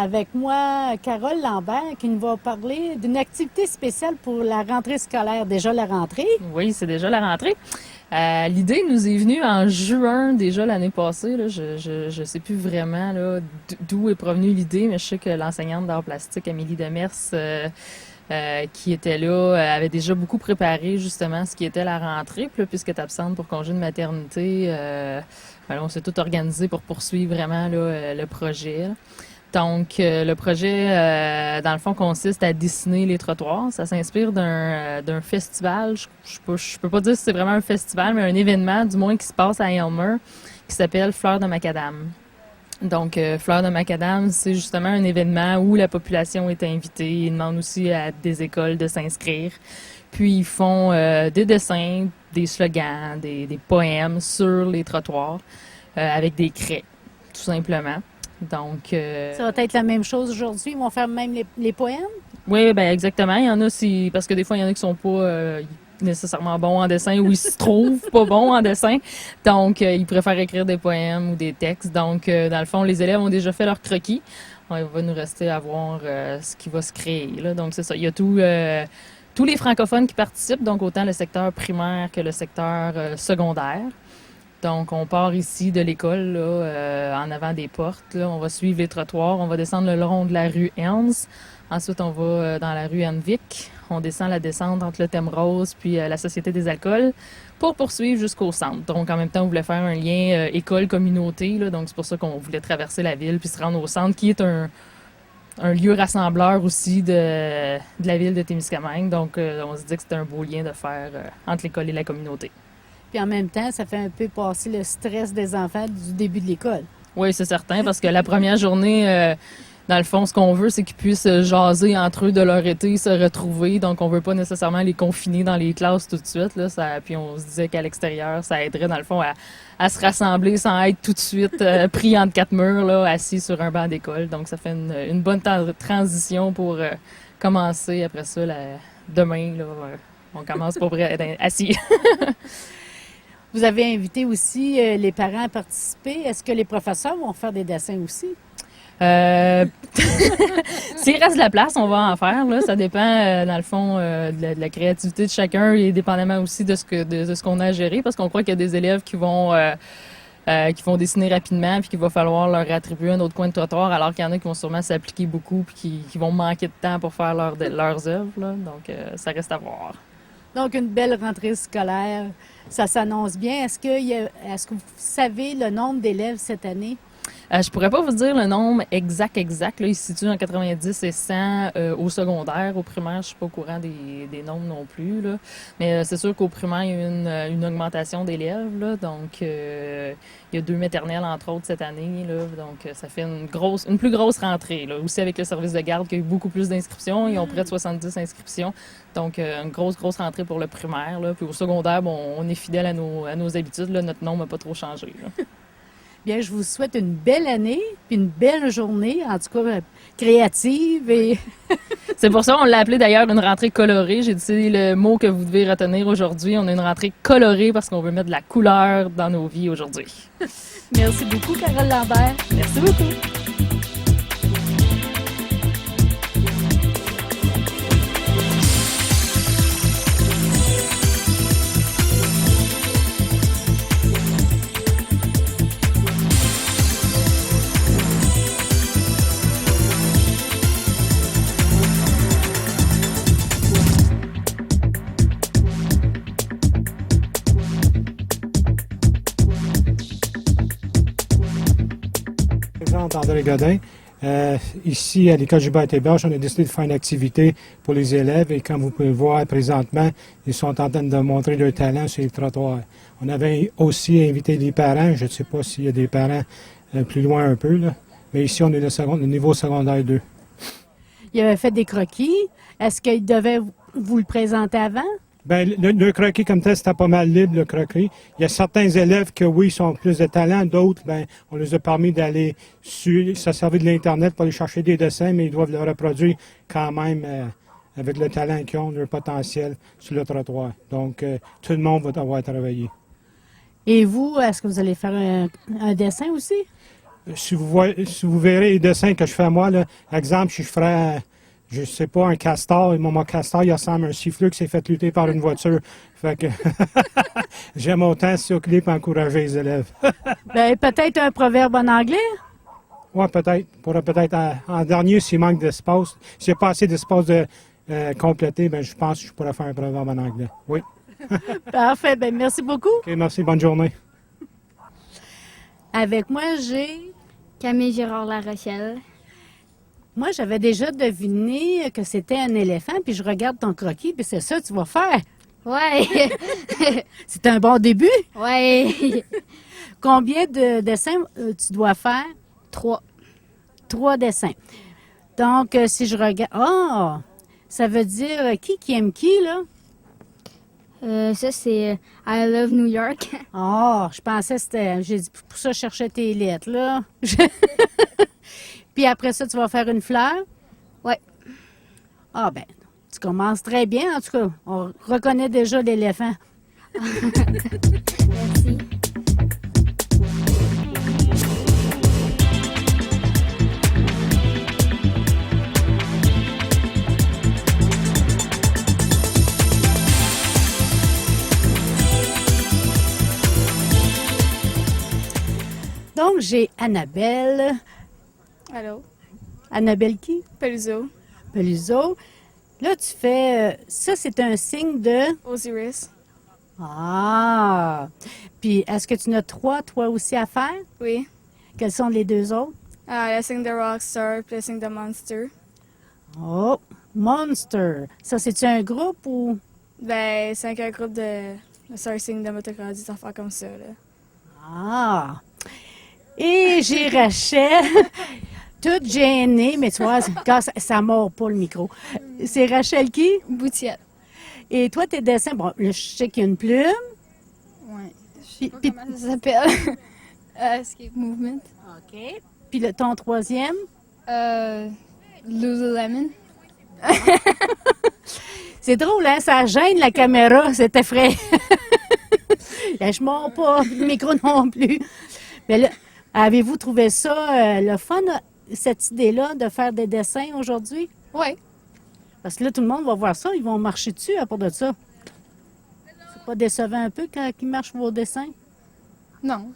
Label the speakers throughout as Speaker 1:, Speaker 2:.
Speaker 1: avec moi Carole Lambert qui nous va parler d'une activité spéciale pour la rentrée scolaire. Déjà la rentrée?
Speaker 2: Oui, c'est déjà la rentrée. L'idée nous est venue en juin déjà l'année passée. Là. Je sais plus vraiment là, d'où est provenue l'idée, mais je sais que l'enseignante d'art plastique, Amélie Demers, qui était là, avait déjà beaucoup préparé justement ce qui était la rentrée. Puis là, puisque tu es absente pour congé de maternité, on s'est tout organisé pour poursuivre vraiment là, le projet. Là. Donc, le projet, dans le fond, consiste à dessiner les trottoirs. Ça s'inspire d'un festival. Je peux pas dire si c'est vraiment un festival, mais un événement, du moins, qui se passe à Aylmer, qui s'appelle Fleurs de Macadam. Donc, Fleurs de Macadam, c'est justement un événement où la population est invitée. Ils demandent aussi à des écoles de s'inscrire. Puis, ils font des dessins, des slogans, des poèmes sur les trottoirs avec des craies, tout simplement. Donc,
Speaker 1: ça va être la même chose aujourd'hui. Ils vont faire même les poèmes?
Speaker 2: Oui, ben exactement. Il y en a parce que des fois, il y en a qui sont pas nécessairement bons en dessin ou ils se trouvent pas bons en dessin. Donc, ils préfèrent écrire des poèmes ou des textes. Donc, dans le fond, les élèves ont déjà fait leur croquis. Il va nous rester à voir ce qui va se créer. Là. Donc, c'est ça. Il y a tous les francophones qui participent, donc autant le secteur primaire que le secteur secondaire. Donc, on part ici de l'école, là, en avant des portes. Là. On va suivre les trottoirs. On va descendre le long de la rue Ernst. Ensuite, on va dans la rue Henvic. On descend la descente entre le Thème Rose puis la Société des alcools pour poursuivre jusqu'au centre. Donc, en même temps, on voulait faire un lien école-communauté. Là. Donc, c'est pour ça qu'on voulait traverser la ville puis se rendre au centre, qui est un lieu rassembleur aussi de la ville de Témiscamingue. Donc, on se dit que c'était un beau lien de faire entre l'école et la communauté.
Speaker 1: Puis en même temps, ça fait un peu passer le stress des enfants du début de l'école.
Speaker 2: Oui, c'est certain, parce que la première journée, dans le fond, ce qu'on veut, c'est qu'ils puissent jaser entre eux de leur été, se retrouver. Donc, on veut pas nécessairement les confiner dans les classes tout de suite. Là, puis on se disait qu'à l'extérieur, ça aiderait, dans le fond, à se rassembler sans être tout de suite pris entre quatre murs, là, assis sur un banc d'école. Donc, ça fait une bonne transition pour commencer après ça, demain. Là, on commence pour vrai être assis.
Speaker 1: Vous avez invité aussi les parents à participer. Est-ce que les professeurs vont faire des dessins aussi?
Speaker 2: S'il reste de la place, on va en faire. Là. Ça dépend, dans le fond, de la créativité de chacun et dépendamment aussi de ce qu'on a à gérer, parce qu'on croit qu'il y a des élèves qui vont dessiner rapidement puis qu'il va falloir leur attribuer un autre coin de trottoir, alors qu'il y en a qui vont sûrement s'appliquer beaucoup puis qui vont manquer de temps pour faire leurs œuvres. Là. Donc, ça reste à voir.
Speaker 1: Donc, une belle rentrée scolaire, ça s'annonce bien. Est-ce que vous savez le nombre d'élèves cette année?
Speaker 2: Je pourrais pas vous dire le nombre exact. Là, il se situe en 90 et 100 au secondaire. Au primaire, je suis pas au courant des nombres non plus. Là. Mais c'est sûr qu'au primaire, il y a eu une augmentation d'élèves. Là. Donc, il y a 2 maternelles, entre autres, cette année. Là. Donc, ça fait une plus grosse rentrée. Là. Aussi avec le service de garde qui a eu beaucoup plus d'inscriptions. Ils ont près de 70 inscriptions. Donc, une grosse rentrée pour le primaire. Là. Puis au secondaire, on est fidèle à nos habitudes. Là. Notre nombre n'a pas trop changé. Là.
Speaker 1: Bien, je vous souhaite une belle année, puis une belle journée, en tout cas créative. Et
Speaker 2: c'est pour ça qu'on l'a appelé d'ailleurs une rentrée colorée. J'ai dit le mot que vous devez retenir aujourd'hui. On a une rentrée colorée parce qu'on veut mettre de la couleur dans nos vies aujourd'hui.
Speaker 1: Merci beaucoup, Carole Lambert.
Speaker 2: Merci beaucoup.
Speaker 3: André Godin. Ici, à l'École Gilbert-Héberge, on a décidé de faire une activité pour les élèves et comme vous pouvez le voir présentement, ils sont en train de montrer leur talent sur les trottoirs. On avait aussi invité des parents, je ne sais pas s'il y a des parents plus loin un peu, là, mais ici, on est le niveau secondaire 2.
Speaker 1: Il avait fait des croquis. Est-ce qu'il devait vous le présenter avant?
Speaker 3: Bien, le croquis comme tel, c'était pas mal libre, le croquis. Il y a certains élèves que, oui, sont plus de talent. D'autres, bien, on les a permis d'aller se servir de l'Internet pour aller chercher des dessins, mais ils doivent le reproduire quand même avec le talent qu'ils ont, leur potentiel sur le trottoir. Donc, tout le monde va devoir travailler.
Speaker 1: Et vous, est-ce que vous allez faire un dessin aussi?
Speaker 3: Si vous verrez les dessins que je fais moi, là, exemple, si je ferais, je sais pas, un castor, et mon castor, il ressemble à un siffleux qui s'est fait lutter par une voiture. Fait que j'aime autant circuler et encourager les élèves.
Speaker 1: Ben, peut-être un proverbe en anglais?
Speaker 3: Oui, peut-être. Pourrait peut-être en dernier, s'il manque d'espace. S'il n'y a pas assez d'espace de compléter, ben, je pense que je pourrais faire un proverbe en anglais. Oui.
Speaker 1: Parfait. Ben, merci beaucoup.
Speaker 3: OK, merci. Bonne journée.
Speaker 1: Avec moi, j'ai...
Speaker 4: Camille Gérard La Rochelle.
Speaker 1: Moi, j'avais déjà deviné que c'était un éléphant, puis je regarde ton croquis, puis c'est ça que tu vas faire.
Speaker 4: Ouais.
Speaker 1: C'est un bon début.
Speaker 4: Ouais.
Speaker 1: Combien de dessins tu dois faire?
Speaker 4: 3.
Speaker 1: 3 dessins. Donc, si je regarde... Ah! Ça veut dire qui aime qui, là?
Speaker 4: Ça, c'est I Love New York.
Speaker 1: Ah, je pensais que c'était... J'ai dit, pour ça, je cherchais tes lettres, là. Puis après ça, tu vas faire une fleur?
Speaker 4: Ouais.
Speaker 1: Ah, ben, tu commences très bien. En tout cas, on reconnaît déjà l'éléphant.
Speaker 4: Merci.
Speaker 1: Donc, j'ai Annabelle.
Speaker 5: Allô,
Speaker 1: Annabelle qui?
Speaker 5: Peluso,
Speaker 1: Peluso. Là, tu fais... ça, c'est un signe de...
Speaker 5: Osiris.
Speaker 1: Ah! Puis, est-ce que tu en as 3, toi aussi, à faire?
Speaker 5: Oui.
Speaker 1: Quels sont les 2 autres?
Speaker 5: Le signe de Rockstar, puis le signe de Monster.
Speaker 1: Oh! Monster. Ça, c'est-tu un groupe ou...
Speaker 5: Ben, c'est un groupe de signe de motocross, des affaires comme ça, là.
Speaker 1: Ah! Et j'ai Rachel, toute gênée, mais tu vois, quand ça mord pas le micro. C'est Rachel qui?
Speaker 5: Boutiette.
Speaker 1: Et toi, tes dessins, bon, là, je sais qu'il y a une plume.
Speaker 5: Ouais.
Speaker 1: Puis, puis-
Speaker 5: Comment ça s'appelle? Escape Movement.
Speaker 1: OK. Puis ton troisième?
Speaker 5: Lululemon.
Speaker 1: C'est drôle, hein? Ça gêne la caméra, c'est effrayant. Là, je mords pas, le micro non plus. Mais là, avez-vous trouvé ça le fun, cette idée-là, de faire des dessins aujourd'hui?
Speaker 5: Ouais.
Speaker 1: Parce que là, tout le monde va voir ça, ils vont marcher dessus à part de ça. C'est pas décevant un peu quand ils marchent vos dessins?
Speaker 5: Non.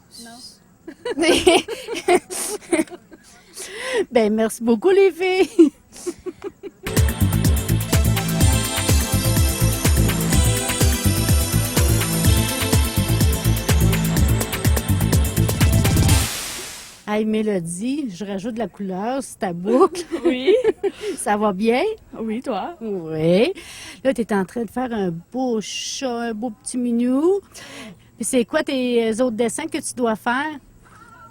Speaker 1: Ben merci beaucoup, les filles! Hey, Mélodie, je rajoute de la couleur sur ta boucle.
Speaker 2: Oui.
Speaker 1: Ça va bien?
Speaker 2: Oui, toi?
Speaker 1: Oui. Là, tu es en train de faire un beau chat, un beau petit minou. Puis c'est quoi tes autres dessins que tu dois faire?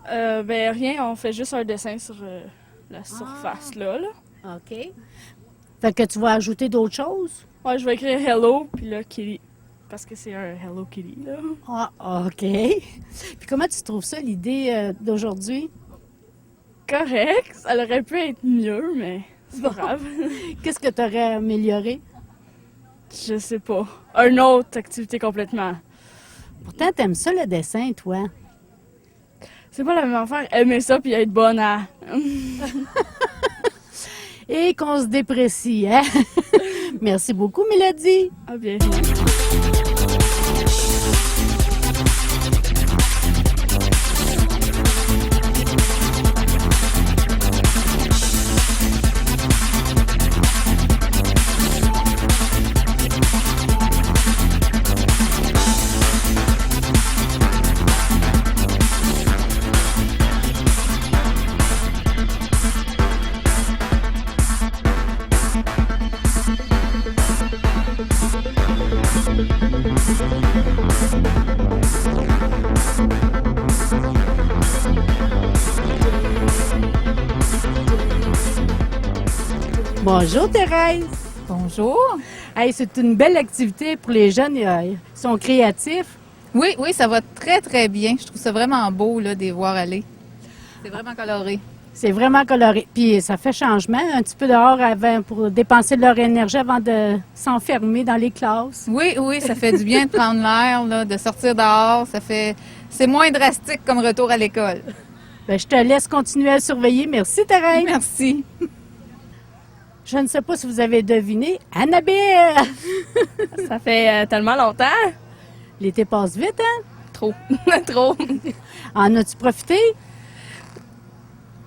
Speaker 5: Ben, rien, on fait juste un dessin sur la surface, là.
Speaker 1: OK. Fait que tu vas ajouter d'autres choses?
Speaker 5: Ouais, je vais écrire Hello, puis là, Kitty. Parce que c'est un Hello Kitty, là.
Speaker 1: Ah, OK. Puis comment tu trouves ça, l'idée d'aujourd'hui?
Speaker 5: Correct, ça aurait pu être mieux, mais c'est pas grave.
Speaker 1: Qu'est-ce que tu aurais amélioré?
Speaker 5: Je sais pas. Une autre activité complètement.
Speaker 1: Pourtant, t'aimes ça, le dessin, toi.
Speaker 5: C'est pas la même affaire, aimer ça puis être bonne à...
Speaker 1: Et qu'on se déprécie, hein? Merci beaucoup, Mélodie.
Speaker 5: Ah bien.
Speaker 1: Bonjour, Thérèse.
Speaker 2: Bonjour.
Speaker 1: Hey, c'est une belle activité pour les jeunes. Ils sont créatifs.
Speaker 6: Oui, ça va très, très bien. Je trouve ça vraiment beau, là, de les voir aller. C'est vraiment coloré.
Speaker 1: C'est vraiment coloré. Puis ça fait changement un petit peu dehors avant pour dépenser de leur énergie avant de s'enfermer dans les classes.
Speaker 6: Oui, ça fait du bien de prendre l'air, là, de sortir dehors. C'est moins drastique comme retour à l'école.
Speaker 1: Ben, je te laisse continuer à surveiller. Merci, Thérèse.
Speaker 6: Merci.
Speaker 1: Je ne sais pas si vous avez deviné. Annabelle!
Speaker 5: Ça fait tellement longtemps.
Speaker 1: L'été passe vite, hein?
Speaker 5: Trop. Trop.
Speaker 1: En as-tu profité?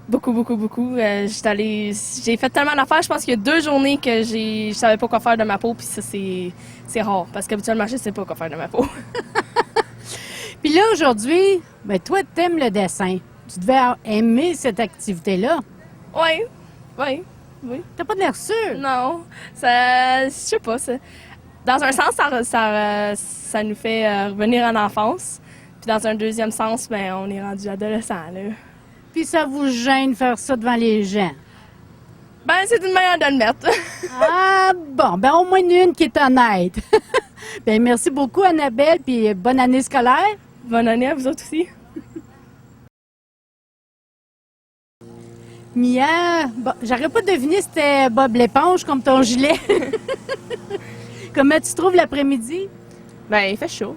Speaker 5: Beaucoup, beaucoup, beaucoup. J'ai fait tellement d'affaires. Je pense qu'il y a 2 journées que je savais pas quoi faire de ma peau. Puis ça, c'est rare. Parce qu'habituellement, je sais pas quoi faire de ma peau.
Speaker 1: Puis là, aujourd'hui, ben, toi, t'aimes le dessin. Tu devais aimer cette activité-là.
Speaker 5: Oui. Oui. Oui.
Speaker 1: T'as pas de l'air sûr.
Speaker 5: Non. Je sais pas. Dans un sens, ça nous fait revenir en enfance. Puis dans un deuxième sens, ben, on est rendu adolescent, là.
Speaker 1: Puis ça vous gêne faire ça devant les gens.
Speaker 5: Ben, c'est une manière de le mettre.
Speaker 1: Ah bon, ben au moins une qui est honnête. Ben merci beaucoup, Annabelle, puis bonne année scolaire.
Speaker 5: Bonne année à vous autres aussi.
Speaker 1: Mia, bon, j'aurais pas deviné que c'était Bob l'éponge comme ton gilet. Comment tu trouves l'après-midi?
Speaker 7: Ben, il fait chaud.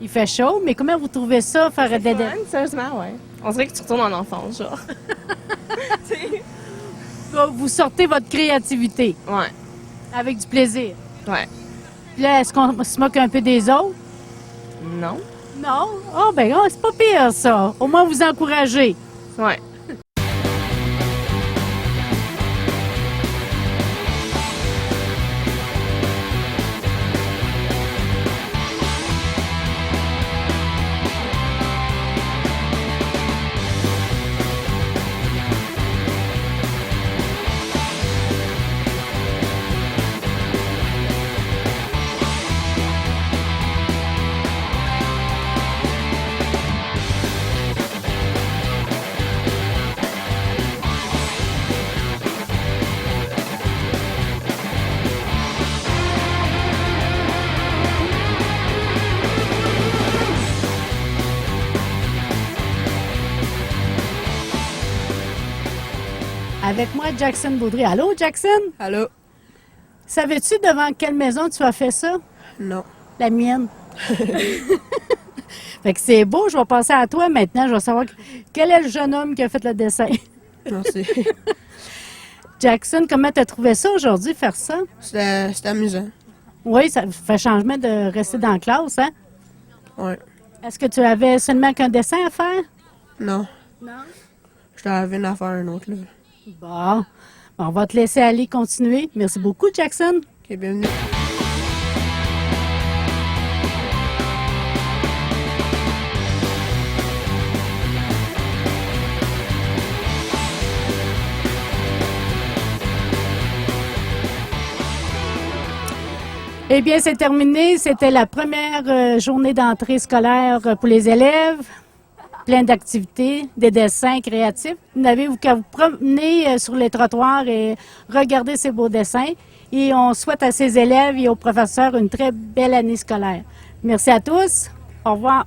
Speaker 1: Il fait chaud, mais comment vous trouvez ça, faire des...
Speaker 7: Ouais, sérieusement, ouais. On dirait que tu retournes en enfance, genre.
Speaker 1: Vous sortez votre créativité
Speaker 7: Ouais,
Speaker 1: avec du plaisir.
Speaker 7: ouais.
Speaker 1: Puis là, est-ce qu'on se moque un peu des autres?
Speaker 7: Non?
Speaker 1: Non? Oh, ben, oh, c'est pas pire, ça. Au moins, vous encouragez.
Speaker 7: Ouais.
Speaker 1: Avec moi, Jackson Baudry. Allô, Jackson?
Speaker 8: Allô?
Speaker 1: Savais-tu devant quelle maison tu as fait ça?
Speaker 8: Non.
Speaker 1: La mienne. Fait que c'est beau, je vais passer à toi maintenant. Je vais savoir quel est le jeune homme qui a fait le dessin.
Speaker 8: Merci.
Speaker 1: Jackson, comment tu as trouvé ça aujourd'hui, faire ça?
Speaker 8: C'était amusant.
Speaker 1: Oui, ça fait changement de rester dans la classe, hein?
Speaker 8: Ouais.
Speaker 1: Est-ce que tu avais seulement qu'un dessin à faire?
Speaker 8: Non.
Speaker 1: Non.
Speaker 8: Je t'avais une affaire, un autre, là.
Speaker 1: Bon. On va te laisser aller continuer. Merci beaucoup, Jackson.
Speaker 8: OK, bienvenue.
Speaker 1: Eh bien, c'est terminé. C'était la première journée d'entrée scolaire pour les élèves. Plein d'activités, des dessins créatifs. Vous n'avez qu'à vous promener sur les trottoirs et regarder ces beaux dessins. Et on souhaite à ces élèves et aux professeurs une très belle année scolaire. Merci à tous. Au revoir.